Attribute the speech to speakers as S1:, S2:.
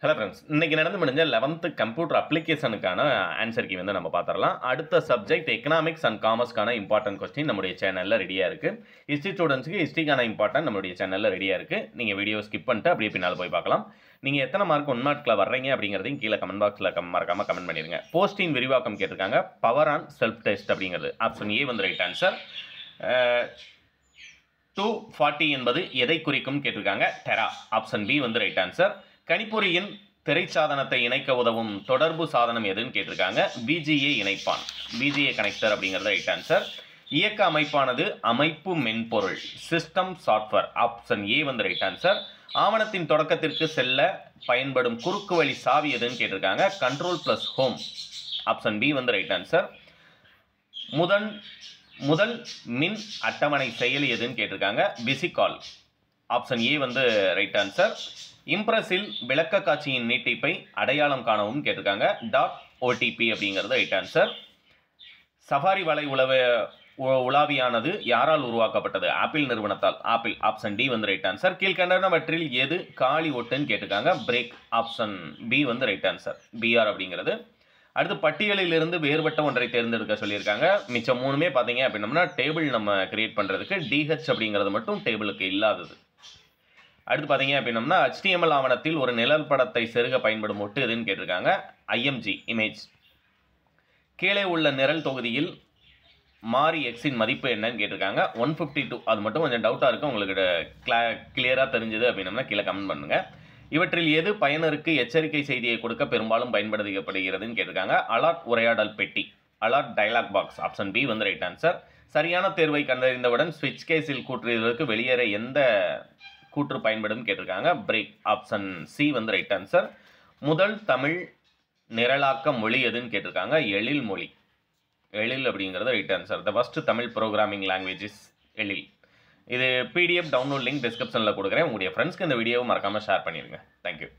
S1: Hello friends, இன்றைக்கி நடந்து முடிஞ்ச 11th கம்ப்யூட்டர் அப்ளிகேஷனுக்கான ஆன்சர் கீ வந்து நம்ம பார்த்துடலாம். அடுத்த சப்ஜெக்ட் எக்கனாமிக்ஸ் அண்ட் காமர்ஸ்க்கான இம்பார்ட்டன்ட் கொஸ்டின் நம்முடைய சேனலில் ரெடியாக இருக்குது. ஹிஸ்ட்ரி ஸ்டூடெண்ட்ஸுக்கு ஹிஸ்ட்ரிக்கான இம்பார்ட்டன்ட் நம்மளுடைய சேனலில் ரெடியாக இருக்குது. நீங்கள் வீடியோ ஸ்கிப் பண்ணிட்டு அப்படியே பின்னால் போய் பார்க்கலாம். நீங்கள் எத்தனை மார்க் 1 மார்க்கில் வர்றீங்க அப்படிங்கிறதையும் கீழே கமெண்ட் பாக்ஸில் மறக்காமல் கமெண்ட் பண்ணிடுங்க. போஸ்டின் விரிவாக்கம் கேட்டிருக்காங்க. பவர் ஆன் செல்ஃப் டெஸ்ட் அப்படிங்கிறது ஆப்ஷன் ஏ வந்து ரைட் ஆன்சர். 240 என்பது எதை குறிக்கும் கேட்டிருக்காங்க. டெரா. ஆப்ஷன் பி வந்து ரைட் ஆன்சர். கணிப்பொறியின் திரை சாதனத்தை இணைக்க உதவும் தொடர்பு சாதனம் எதுன்னு கேட்டிருக்காங்க. பிஜிஏ இணைப்பான், பிஜிஏ கனெக்டர் அப்படிங்கிறது ரைட் ஆன்சர். இயக்க அமைப்பானது அமைப்பு மென்பொருள், சிஸ்டம் சாஃப்ட்வேர். ஆப்ஷன் ஏ வந்து ரைட் ஆன்சர். ஆவணத்தின் தொடக்கத்திற்கு செல்ல பயன்படும் குறுக்கு வழி சாவி எதுன்னு கேட்டிருக்காங்க. Control plus home. Option B வந்து ரைட் ஆன்சர். முதல் மின் அட்டவணை செயலி எதுன்னு கேட்டிருக்காங்க. பிசிகால். ஆப்ஷன் ஏ வந்து ரைட் ஆன்சர். இம்ப்ரெஸில் விளக்க காட்சியின் நீட்டிப்பை அடையாளம் காணவும் கேட்டிருக்காங்க. .OTP அப்படிங்கிறது ரைட் ஆன்சர். சஃபாரி வலை உலாவியானது யாரால் உருவாக்கப்பட்டது? ஆப்பிள் நிறுவனத்தால். ஆப்பிள். ஆப்ஷன் டி வந்து ரைட் ஆன்சர். கீழ்கண்டனவற்றில் எது காலி ஒட்டுன்னு கேட்டிருக்காங்க. பிரேக். ஆப்ஷன் பி வந்து ரைட் ஆன்சர். பிஆர் அப்படிங்கிறது. அடுத்து பட்டியலில் இருந்து வேறுபட்ட ஒன்றை தேர்ந்தெடுக்க சொல்லியிருக்காங்க. மிச்சம் 3மே பார்த்தீங்க அப்படின்னம்னா டேபிள் நம்ம கிரியேட் பண்ணுறதுக்கு டிஹெச் அப்படிங்கிறது மட்டும் டேபிளுக்கு இல்லாதது. அடுத்து பார்த்தீங்க அப்படின்னம்னா HTML ஆவணத்தில் ஒரு நிழல் படத்தை செருக பயன்படும் ஒட்டு எதுன்னு கேட்டிருக்காங்க. IMG image. கீழே உள்ள நிரல் தொகுதியில் மாறி எக்ஸின் மதிப்பு என்னன்னு கேட்டிருக்காங்க. 152. அது மட்டும் கொஞ்சம் டவுட்டாக இருக்குது. உங்களுக்கு கிளியராக தெரிஞ்சது அப்படின்னம்னா கீழே கமெண்ட் பண்ணுங்கள். இவற்றில் எது பயனருக்கு எச்சரிக்கை செய்தியை கொடுக்க பெரும்பாலும் பயன்படுத்தப்படுகிறதுன்னு கேட்டிருக்காங்க. அலர்ட் உரையாடல் பெட்டி, alert dialog box. Option B வந்து ரைட் ஆன்சர். சரியான தேர்வை கண்டறிந்தவுடன் ஸ்விட்ச் கேஸில் கூற்றுவதற்கு வெளியேற எந்த கூற்று பயன்படும் கேட்டிருக்காங்க. பிரேக். ஆப்ஷன் சி வந்து ரைட் ஆன்சர். முதல் தமிழ் நிரலாக்க மொழி எதுன்னு கேட்டிருக்காங்க. எழில் மொழி. எழில் அப்படிங்கிறது right answer. The first Tamil programming languages Ezhil. இது PDF டவுன்லோட் லிங்க் டிஸ்கிரிப்ஷனில் கொடுக்குறேன். உங்களுடைய ஃப்ரெண்ட்ஸ்க்கு இந்த வீடியோவை மறக்காமல் ஷேர் பண்ணிடுங்க. தேங்க்யூ.